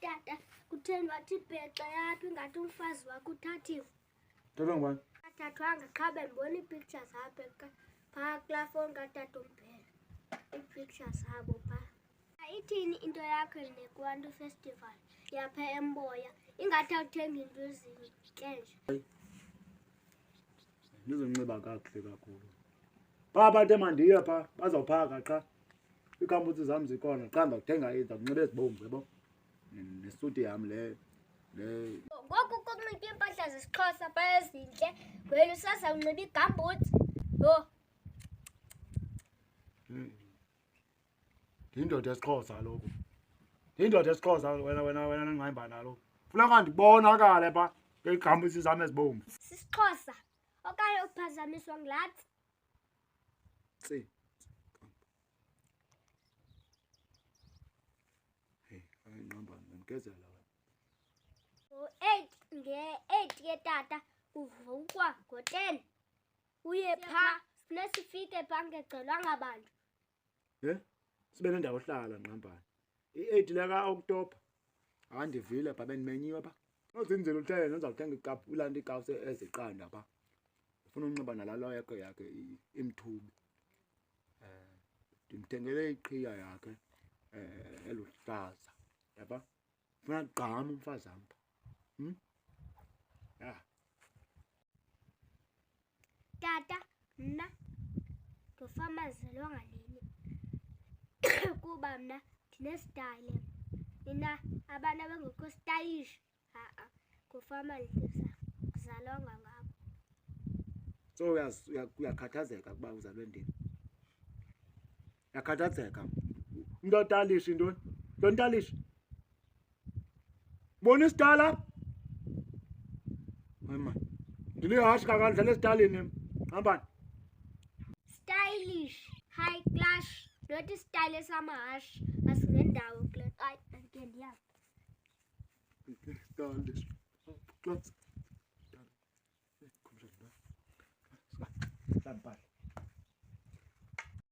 tata kutheni wathi bhexa yaphi ngathi umfazi wakho uthathiwe. Tata ngubani? Athathwanga qha bendibona ii-pictures apha phaa kulaa fowuni katata uMphela, ii-pictures zabo phaa. Ithini into yakho neKwantu Festival yapha eMboya ingathi awuthengi into ezintle nje? Ndizonxiba kakuhle kakhulu phaa bathe mandiye phaa bazawuphaka qha iikampusi zam zikhona qha ndizawuthenga ndizawunxiba ezibomvu yabo nesuti yam le. Ngoku kokunxiba iimpahla zesiXhosa phaa ezintle wena usazawunxiba iigambutsi. Yho, ndiyindoda yesiXhosa kaloku, ndiyindoda yesiXhosa wena ningahamba nalo funeka ndibonakale phaa ngeegambusi zam ezibomvu. sisiXhosa okanye uphazamiswa ngulathi. Tsi ayinqamba ndikezela wena. Ngo-8 nge-8 ke tata uvukwa ngo-10 uye phaa funeka sifike phaa ngegcelwanga bantu. Sibe nendawo hlala nqambane i-8 leka-Okthobha. Hayi ndivile phaa bendimenyiwe phaa ozinzile uthele ndizawuthenga ikapu ulanda iikawusi eziqanda phaa. Ufuna unxiba nalaa yakhe imthubi. Ndimthengele iqhiya yakhe eluhlaza yaba funa gqama umfazi am phaa. Tata mna ndofamazelwa ngalini kuba mna ndinesitayile. Nina abantu abangekho stylish ngofama ndizalwanga ngabo. So uyakhathazeka ukuba uzalwe ndini? Uyakhathazeka? Umntu otalish intoni? Nto ntalish? Bona isitala? Hayi mani ndilihashi kakade ndidlala esitalini hambani. Stylish, high class, not isitayile samahashi asingendawo kule. Hayi andike ndiyazi. Stylish. Class. Sampal.